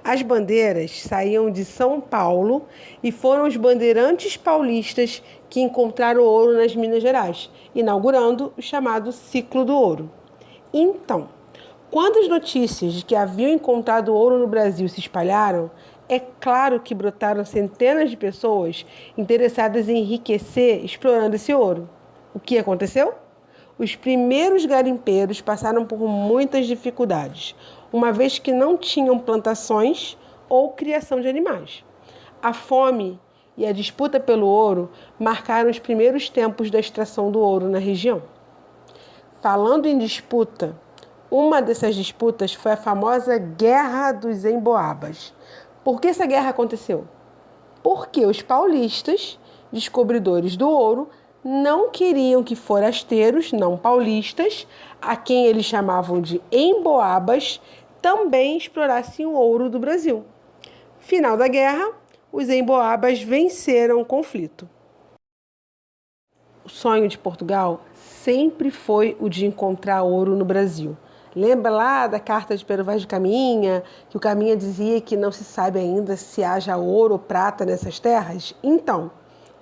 As bandeiras saíam de São Paulo e foram os bandeirantes paulistas que encontraram ouro nas Minas Gerais, inaugurando o chamado Ciclo do Ouro. Então, quando as notícias de que haviam encontrado ouro no Brasil se espalharam, é claro que brotaram centenas de pessoas interessadas em enriquecer explorando esse ouro. O que aconteceu? Os primeiros garimpeiros passaram por muitas dificuldades, uma vez que não tinham plantações ou criação de animais. A fome e a disputa pelo ouro marcaram os primeiros tempos da extração do ouro na região. Falando em disputa, uma dessas disputas foi a famosa Guerra dos Emboabas. Por que essa guerra aconteceu? Porque os paulistas, descobridores do ouro, não queriam que forasteiros, não paulistas, a quem eles chamavam de emboabas, também explorassem o ouro do Brasil. Final da guerra, os emboabas venceram o conflito. O sonho de Portugal sempre foi o de encontrar ouro no Brasil. Lembra lá da carta de Pero Vaz de Caminha, que o Caminha dizia que não se sabe ainda se haja ouro ou prata nessas terras? Então,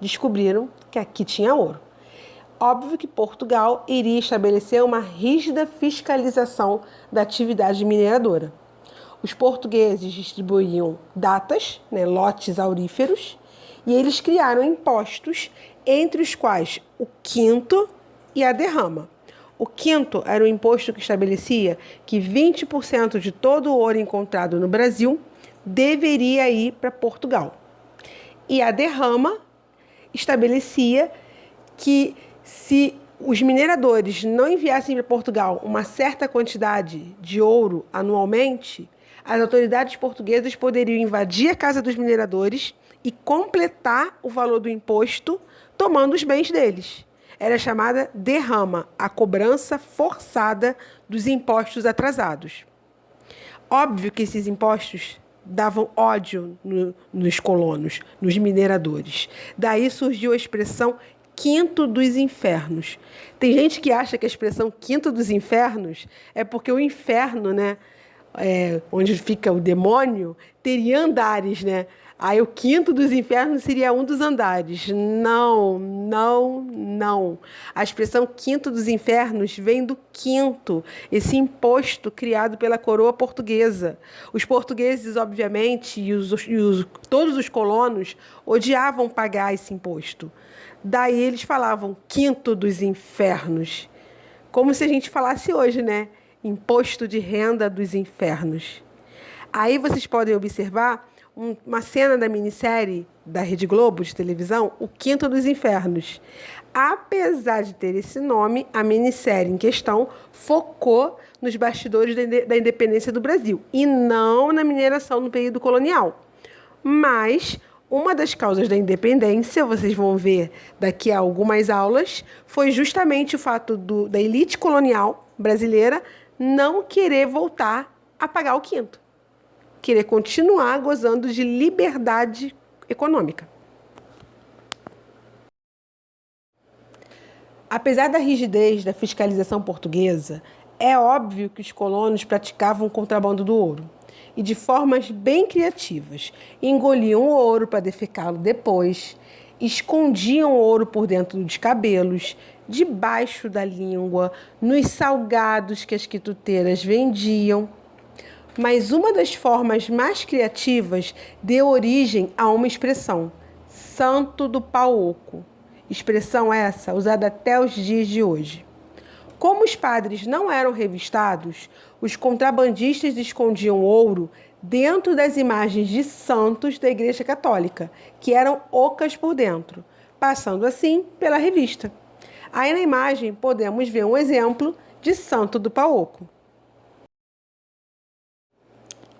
descobriram que aqui tinha ouro. Óbvio que Portugal iria estabelecer uma rígida fiscalização da atividade mineradora. Os portugueses distribuíam datas, lotes auríferos, e eles criaram impostos, entre os quais o quinto e a derrama. O quinto era o imposto que estabelecia que 20% de todo o ouro encontrado no Brasil deveria ir para Portugal. E a derrama estabelecia que se os mineradores não enviassem para Portugal uma certa quantidade de ouro anualmente, as autoridades portuguesas poderiam invadir a casa dos mineradores e completar o valor do imposto tomando os bens deles. Era chamada derrama, a cobrança forçada dos impostos atrasados. Óbvio que esses impostos davam ódio nos colonos, nos mineradores. Daí surgiu a expressão quinto dos infernos. Tem gente que acha que a expressão quinto dos infernos é porque o inferno, onde fica o demônio, teria andares, Aí o quinto dos infernos seria um dos andares. Não. A expressão quinto dos infernos vem do quinto, esse imposto criado pela coroa portuguesa. Os portugueses, obviamente, todos os colonos odiavam pagar esse imposto. Daí eles falavam quinto dos infernos. Como se a gente falasse hoje, Imposto de renda dos infernos. Aí vocês podem observar uma cena da minissérie da Rede Globo de televisão, O Quinto dos Infernos. Apesar de ter esse nome, a minissérie em questão focou nos bastidores da independência do Brasil e não na mineração no período colonial. Mas uma das causas da independência, vocês vão ver daqui a algumas aulas, foi justamente o fato da elite colonial brasileira não querer voltar a pagar o quinto. Querer continuar gozando de liberdade econômica. Apesar da rigidez da fiscalização portuguesa, é óbvio que os colonos praticavam o contrabando do ouro e de formas bem criativas. Engoliam o ouro para defecá-lo depois, escondiam o ouro por dentro dos cabelos, debaixo da língua, nos salgados que as quituteiras vendiam. Mas uma das formas mais criativas deu origem a uma expressão, Santo do Pau Oco. Expressão essa usada até os dias de hoje. Como os padres não eram revistados, os contrabandistas escondiam ouro dentro das imagens de santos da Igreja Católica, que eram ocas por dentro, passando assim pela revista. Aí na imagem podemos ver um exemplo de Santo do Pau Oco.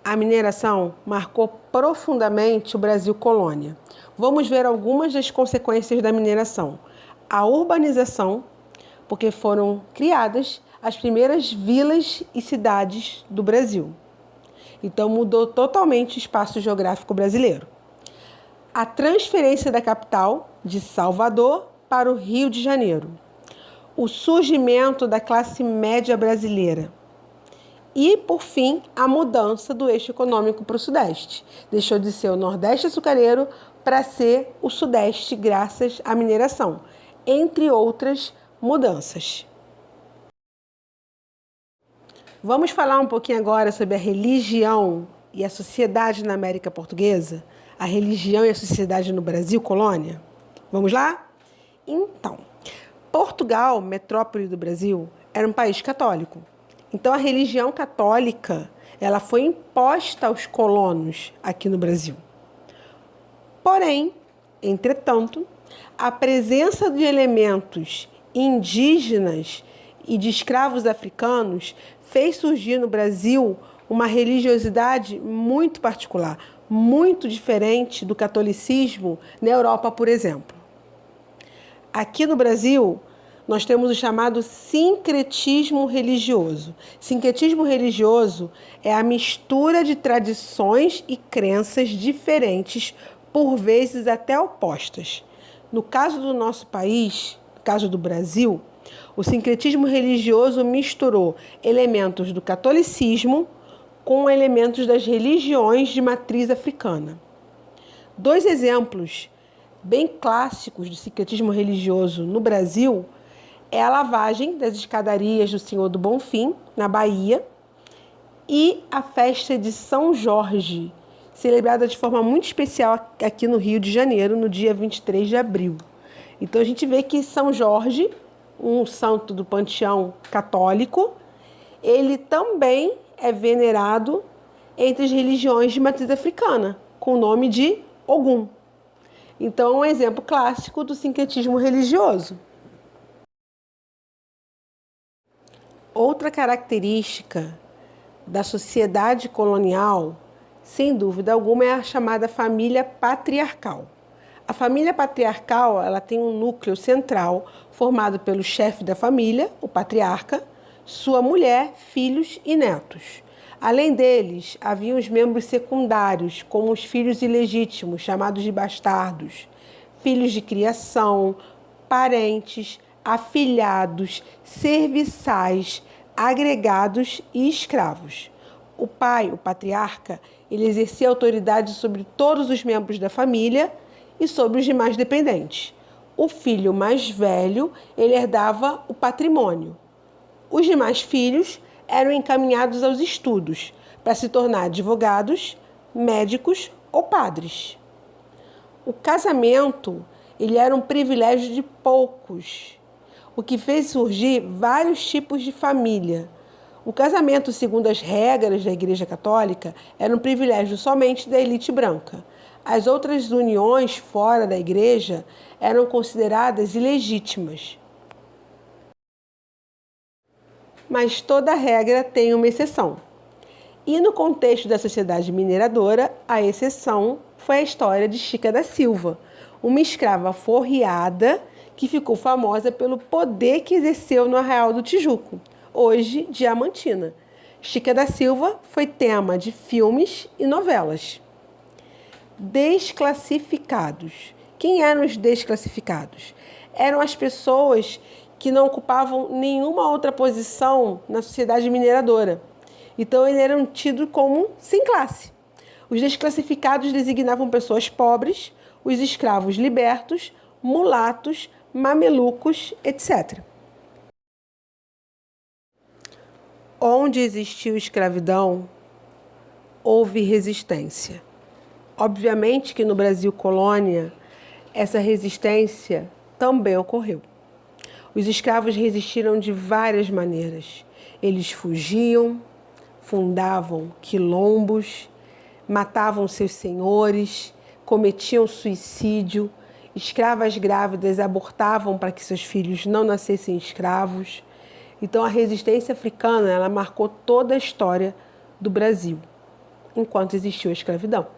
A mineração marcou profundamente o Brasil colônia. Vamos ver algumas das consequências da mineração. A urbanização, porque foram criadas as primeiras vilas e cidades do Brasil. Então mudou totalmente o espaço geográfico brasileiro. A transferência da capital de Salvador para o Rio de Janeiro. O surgimento da classe média brasileira. E, por fim, a mudança do eixo econômico para o Sudeste. Deixou de ser o Nordeste açucareiro para ser o Sudeste, graças à mineração, entre outras mudanças. Vamos falar um pouquinho agora sobre a religião e a sociedade na América Portuguesa? A religião e a sociedade no Brasil, colônia? Vamos lá? Então, Portugal, metrópole do Brasil, era um país católico. Então, a religião católica, ela foi imposta aos colonos aqui no Brasil. Porém, entretanto, a presença de elementos indígenas e de escravos africanos fez surgir no Brasil uma religiosidade muito particular, muito diferente do catolicismo na Europa, por exemplo. Aqui no Brasil, nós temos o chamado sincretismo religioso. Sincretismo religioso é a mistura de tradições e crenças diferentes, por vezes até opostas. No caso do nosso país, no caso do Brasil, o sincretismo religioso misturou elementos do catolicismo com elementos das religiões de matriz africana. 2 exemplos bem clássicos de sincretismo religioso no Brasil é a lavagem das escadarias do Senhor do Bonfim, na Bahia, e a festa de São Jorge, celebrada de forma muito especial aqui no Rio de Janeiro, no dia 23 de abril. Então a gente vê que São Jorge, um santo do panteão católico, ele também é venerado entre as religiões de matriz africana, com o nome de Ogum. Então, é um exemplo clássico do sincretismo religioso. Outra característica da sociedade colonial, sem dúvida alguma, é a chamada família patriarcal. A família patriarcal, ela tem um núcleo central formado pelo chefe da família, o patriarca, sua mulher, filhos e netos. Além deles, havia os membros secundários, como os filhos ilegítimos, chamados de bastardos, filhos de criação, parentes, afilhados, serviçais, agregados e escravos. O pai, o patriarca, ele exercia autoridade sobre todos os membros da família e sobre os demais dependentes. O filho mais velho, ele herdava o patrimônio. Os demais filhos eram encaminhados aos estudos para se tornar advogados, médicos ou padres. O casamento, ele era um privilégio de poucos, o que fez surgir vários tipos de família. O casamento, segundo as regras da Igreja Católica, era um privilégio somente da elite branca. As outras uniões fora da Igreja eram consideradas ilegítimas. Mas toda regra tem uma exceção. E no contexto da sociedade mineradora, a exceção foi a história de Chica da Silva, uma escrava forreada que ficou famosa pelo poder que exerceu no Arraial do Tijuco, hoje Diamantina. Chica da Silva foi tema de filmes e novelas. Desclassificados. Quem eram os desclassificados? Eram as pessoas que não ocupavam nenhuma outra posição na sociedade mineradora. Então, eles eram tidos como sem classe. Os desclassificados designavam pessoas pobres, os escravos libertos, mulatos, mamelucos, etc. Onde existiu escravidão, houve resistência. Obviamente que no Brasil colônia, essa resistência também ocorreu. Os escravos resistiram de várias maneiras. Eles fugiam, fundavam quilombos, matavam seus senhores, cometiam suicídio, escravas grávidas abortavam para que seus filhos não nascessem escravos. Então a resistência africana, ela marcou toda a história do Brasil, enquanto existiu a escravidão.